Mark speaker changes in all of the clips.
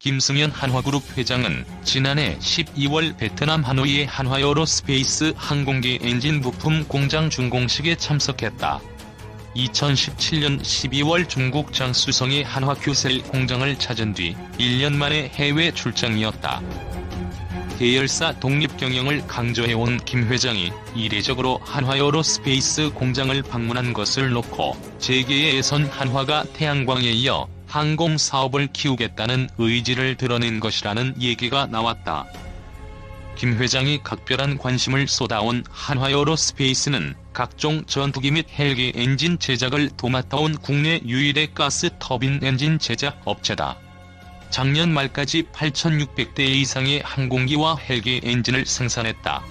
Speaker 1: 김승현 한화그룹 회장은 지난해 12월 베트남 하노이의 한화에어로스페이스 항공기 엔진 부품 공장 준공식에 참석했다. 2017년 12월 중국 장쑤성의 한화큐셀 공장을 찾은 뒤 1년 만에 해외 출장이었다. 계열사 독립경영을 강조해온 김 회장이 이례적으로 한화에어로스페이스 공장을 방문한 것을 놓고 재계의 예선 한화가 태양광에 이어 항공사업을 키우겠다는 의지를 드러낸 것이라는 얘기가 나왔다. 김 회장이 각별한 관심을 쏟아온 한화에어로스페이스는 각종 전투기 및 헬기 엔진 제작을 도맡아온 국내 유일의 가스 터빈 엔진 제작 업체다. 작년 말까지 8,600대 이상의 항공기와 헬기 엔진을 생산했다.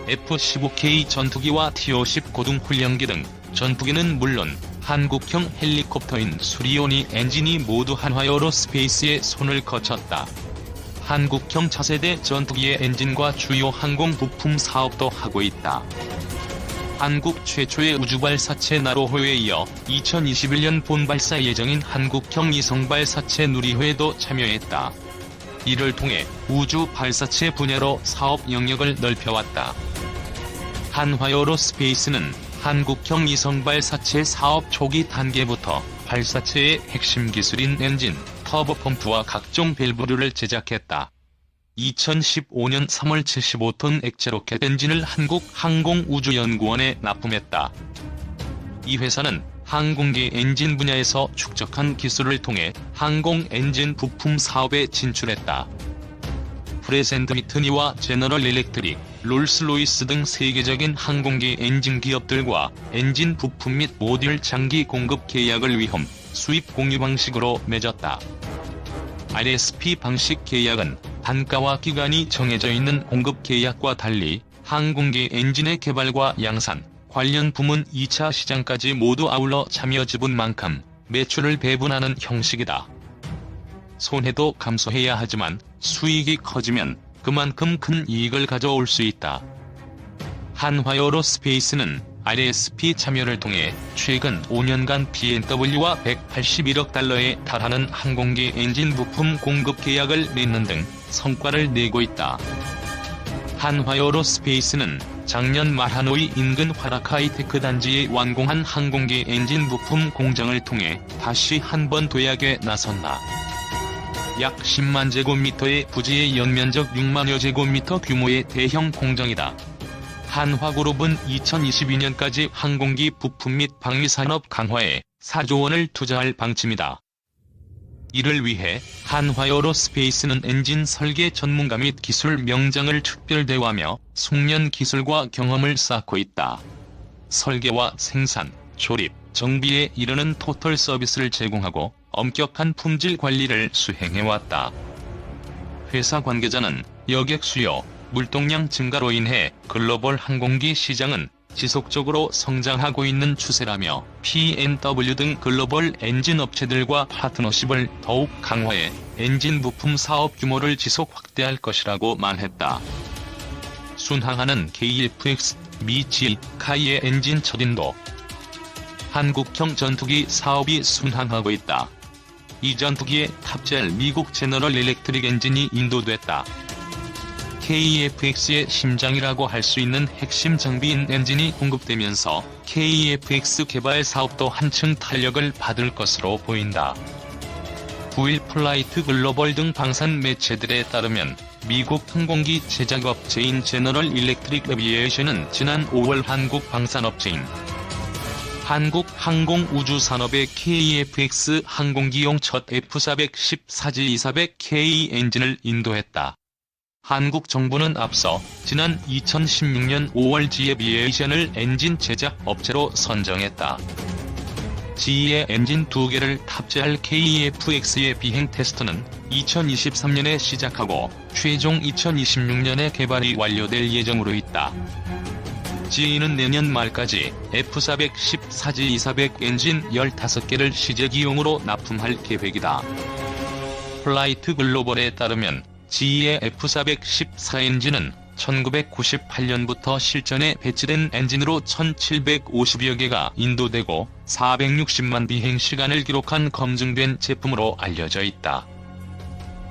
Speaker 1: F-15K 전투기와 T-50 고등훈련기 등 전투기는 물론 한국형 헬리콥터인 수리온이 엔진이 모두 한화에어로스페이스의 손을 거쳤다. 한국형 차세대 전투기의 엔진과 주요 항공 부품 사업도 하고 있다. 한국 최초의 우주발사체 나로호에 이어 2021년 본발사 예정인 한국형 위성발사체 누리호에도 참여했다. 이를 통해 우주 발사체 분야로 사업 영역을 넓혀왔다. 한화에어로스페이스는 한국형 위성발사체 사업 초기 단계부터 발사체의 핵심 기술인 엔진, 터보펌프와 각종 밸브류를 제작했다. 2015년 3월 75톤 액체 로켓 엔진을 한국항공우주연구원에 납품했다. 이 회사는 항공기 엔진 분야에서 축적한 기술을 통해 항공 엔진 부품 사업에 진출했다. 프레센트 위트니와 제너럴 일렉트릭, 롤스로이스 등 세계적인 항공기 엔진 기업들과 엔진 부품 및 모듈 장기 공급 계약을 위험, 수입 공유 방식으로 맺었다. RSP 방식 계약은 단가와 기간이 정해져 있는 공급 계약과 달리 항공기 엔진의 개발과 양산, 관련 부문 2차 시장까지 모두 아울러 참여 지분만큼 매출을 배분하는 형식이다. 손해도 감소해야 하지만 수익이 커지면 그만큼 큰 이익을 가져올 수 있다. 한화에어로스페이스는 RSP 참여를 통해 최근 5년간 BMW와 181억 달러에 달하는 항공기 엔진 부품 공급 계약을 맺는 등 성과를 내고 있다. 한화에어로스페이스는 작년 말 하노이 인근 화라카이테크 단지에 완공한 항공기 엔진 부품 공장을 통해 다시 한번 도약에 나섰다. 약 10만 제곱미터의 부지의 연면적 6만여 제곱미터 규모의 대형 공장이다. 한화그룹은 2022년까지 항공기 부품 및 방위산업 강화에 4조 원을 투자할 방침이다. 이를 위해 한화에어로스페이스는 엔진 설계 전문가 및 기술 명장을 특별대우하며 숙련 기술과 경험을 쌓고 있다. 설계와 생산, 조립, 정비에 이르는 토털 서비스를 제공하고 엄격한 품질 관리를 수행해왔다. 회사 관계자는 여객 수요, 물동량 증가로 인해 글로벌 항공기 시장은 지속적으로 성장하고 있는 추세라며 BMW 등 글로벌 엔진 업체들과 파트너십을 더욱 강화해 엔진 부품 사업 규모를 지속 확대할 것이라고 말했다. 순항하는 KF-X, 미 G-카이의 엔진 첫 인도. 한국형 전투기 사업이 순항하고 있다. 이 전투기에 탑재할 미국 제너럴 일렉트릭 엔진이 인도됐다. KF-X의 심장이라고 할 수 있는 핵심 장비인 엔진이 공급되면서 KF-X 개발 사업도 한층 탄력을 받을 것으로 보인다. 9일 플라이트 글로벌 등 방산 매체들에 따르면 미국 항공기 제작업체인 제너럴 일렉트릭 에비에이션은 지난 5월 한국 방산업체인 한국항공우주산업의 KF-X 항공기용 첫 F414G200K 엔진을 인도했다. 한국 정부는 앞서 지난 2016년 5월 지에비에이션을 엔진 제작 업체로 선정했다. GE의 엔진 2개를 탑재할 KF-X의 비행 테스트는 2023년에 시작하고 최종 2026년에 개발이 완료될 예정으로 있다. GE는 내년 말까지 F414G200 엔진 15개를 시제기용으로 납품할 계획이다. 플라이트 글로벌에 따르면 GE의 F414 엔진은 1998년부터 실전에 배치된 엔진으로 1750여 개가 인도되고 460만 비행 시간을 기록한 검증된 제품으로 알려져 있다.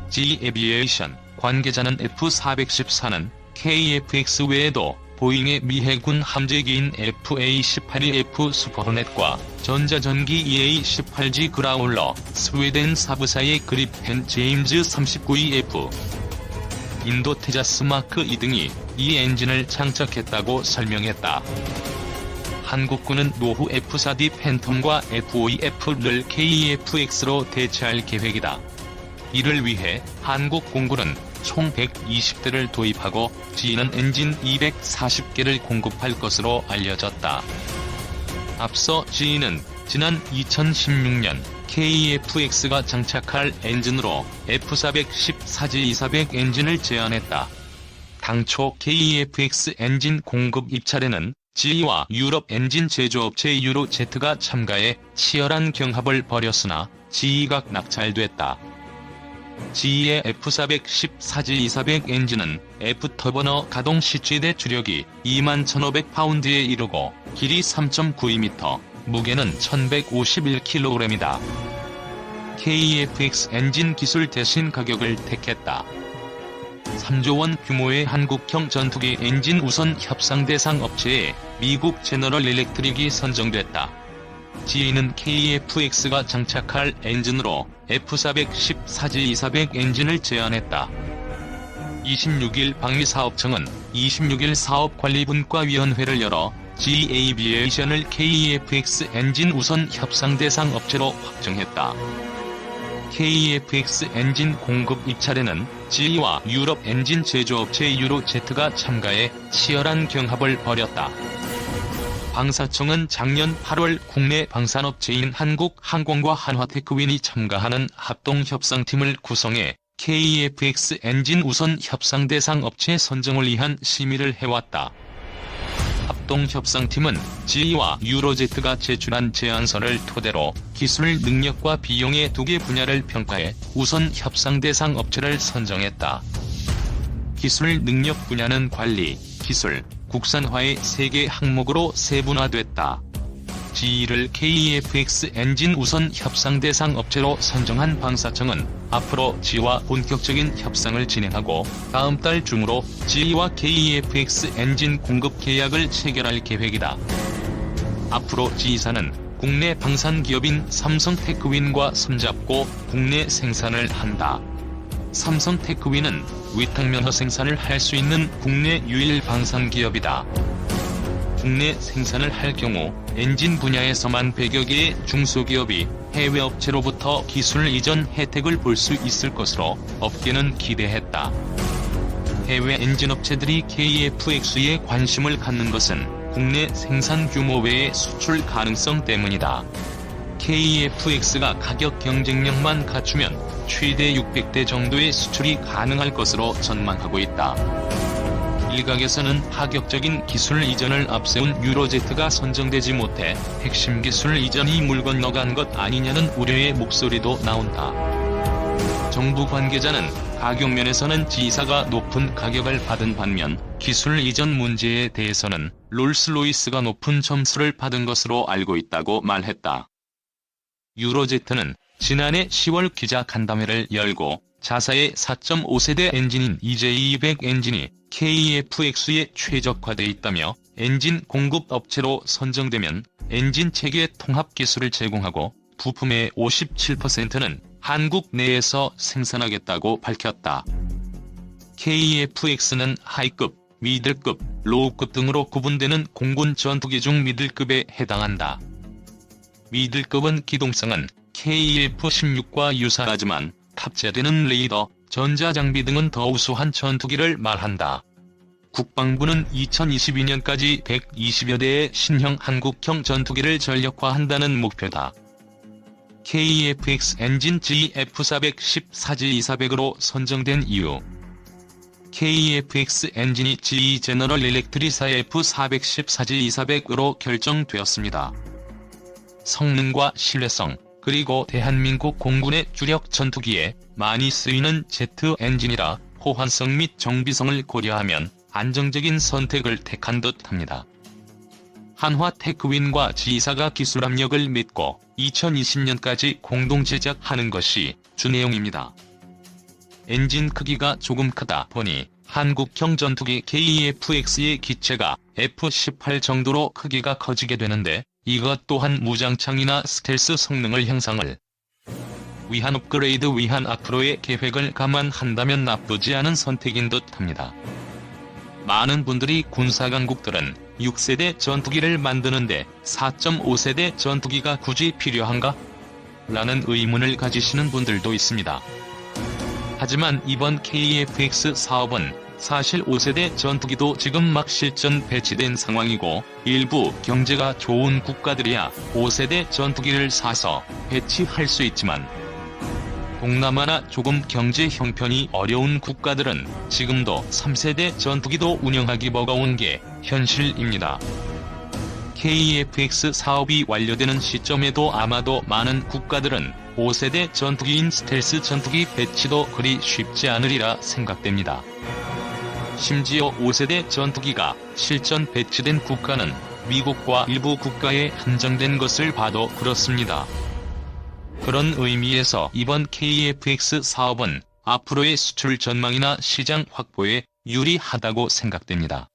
Speaker 1: GE 에비에이션 관계자는 F-414는 KF-X 외에도 보잉의 미 해군 함재기인 FA-18이 F 슈퍼호넷과 전자전기 EA-18G 그라울러, 스웨덴 사부사의 그리펜 제임즈 39EF, 인도 테자스 마크 2등이 이 엔진을 장착했다고 설명했다. 한국군은 노후 F-4D 팬텀과 F-5EF를 KF-X로 대체할 계획이다. 이를 위해 한국 공군은 총 120대를 도입하고 GE는 엔진 240개를 공급할 것으로 알려졌다. 앞서 GE는 지난 2016년 KF-X가 장착할 엔진으로 F414G200 엔진을 제안했다. 당초 KF-X 엔진 공급 입찰에는 GE와 유럽 엔진 제조업체 유로제트가 참가해 치열한 경합을 벌였으나 GE가 낙찰됐다. GE의 F414G200 엔진은 F터버너 가동 시 최대 주력이 21,500파운드에 이르고 길이 3.92m, 무게는 1,151kg이다. KF-X 엔진 기술 대신 가격을 택했다. 3조 원 규모의 한국형 전투기 엔진 우선 협상 대상 업체에 미국 제너럴 일렉트릭이 선정됐다. GE는 KF-X가 장착할 엔진으로 F414G200 엔진을 제안했다. 26일 방위사업청은 26일 사업관리분과위원회를 열어 GE 에이비에이션을 KF-X 엔진 우선 협상 대상 업체로 확정했다. KF-X 엔진 공급 입찰에는 GE와 유럽 엔진 제조업체 유로제트가 참가해 치열한 경합을 벌였다. 방사청은 작년 8월 국내 방산업체인 한국항공과 한화테크윈이 참가하는 합동협상팀을 구성해 KF-X 엔진 우선 협상 대상 업체 선정을 위한 심의를 해왔다. 합동협상팀은 GE와 유로제트가 제출한 제안서를 토대로 기술 능력과 비용의 2개 분야를 평가해 우선 협상 대상 업체를 선정했다. 기술 능력 분야는 관리, 기술, 국산화의 3개 항목으로 세분화됐다. GE를 KF-X 엔진 우선 협상 대상 업체로 선정한 방사청은 앞으로 GE와 본격적인 협상을 진행하고 다음 달 중으로 GE와 KF-X 엔진 공급 계약을 체결할 계획이다. 앞으로 GE사는 국내 방산기업인 삼성테크윈과 손잡고 국내 생산을 한다. 삼성테크윈은 위탁면허 생산을 할 수 있는 국내 유일 방산기업이다. 국내 생산을 할 경우 엔진 분야에서만 100여 개의 중소기업이 해외 업체로부터 기술 이전 혜택을 볼 수 있을 것으로 업계는 기대했다. 해외 엔진 업체들이 KF-X에 관심을 갖는 것은 국내 생산 규모 외의 수출 가능성 때문이다. KF-X가 가격 경쟁력만 갖추면 최대 600대 정도의 수출이 가능할 것으로 전망하고 있다. 일각에서는 파격적인 기술 이전을 앞세운 유로제트가 선정되지 못해 핵심 기술 이전이 물 건너간 것 아니냐는 우려의 목소리도 나온다. 정부 관계자는 가격 면에서는 GE사가 높은 가격을 받은 반면 기술 이전 문제에 대해서는 롤스로이스가 높은 점수를 받은 것으로 알고 있다고 말했다. 유로제트는 지난해 10월 기자간담회를 열고 자사의 4.5세대 엔진인 EJ200 엔진이 KF-X에 최적화돼 있다며 엔진 공급 업체로 선정되면 엔진 체계 통합 기술을 제공하고 부품의 57%는 한국 내에서 생산하겠다고 밝혔다. KF-X는 하이급, 미들급, 로우급 등으로 구분되는 공군 전투기 중 미들급에 해당한다. 미들급은 기동성은 KF-16과 유사하지만 탑재되는 레이더, 전자장비 등은 더 우수한 전투기를 말한다. 국방부는 2022년까지 120여 대의 신형 한국형 전투기를 전력화한다는 목표다. KF-X 엔진 GE F414G200으로 선정된 이유. KF-X 엔진이 GE 제너럴 일렉트릭사의 F414G200으로 결정되었습니다. 성능과 신뢰성, 그리고 대한민국 공군의 주력 전투기에 많이 쓰이는 제트 엔진이라 호환성 및 정비성을 고려하면 안정적인 선택을 택한 듯합니다. 한화테크윈과 GE사가 기술 압력을 믿고 2020년까지 공동 제작하는 것이 주 내용입니다. 엔진 크기가 조금 크다 보니 한국형 전투기 KF-X의 기체가 F-18 정도로 크기가 커지게 되는데, 이것 또한 무장창이나 스텔스 성능을 향상을 위한 업그레이드 위한 앞으로의 계획을 감안한다면 나쁘지 않은 선택인 듯합니다. 많은 분들이 군사 강국들은 6세대 전투기를 만드는데 4.5세대 전투기가 굳이 필요한가? 라는 의문을 가지시는 분들도 있습니다. 하지만 이번 KF-X 사업은 사실 5세대 전투기도 지금 막 실전 배치된 상황이고, 일부 경제가 좋은 국가들이야 5세대 전투기를 사서 배치할 수 있지만, 동남아나 조금 경제 형편이 어려운 국가들은 지금도 3세대 전투기도 운영하기 버거운 게 현실입니다. KF-X 사업이 완료되는 시점에도 아마도 많은 국가들은 5세대 전투기인 스텔스 전투기 배치도 그리 쉽지 않으리라 생각됩니다. 심지어 5세대 전투기가 실전 배치된 국가는 미국과 일부 국가에 한정된 것을 봐도 그렇습니다. 그런 의미에서 이번 KF-X 사업은 앞으로의 수출 전망이나 시장 확보에 유리하다고 생각됩니다.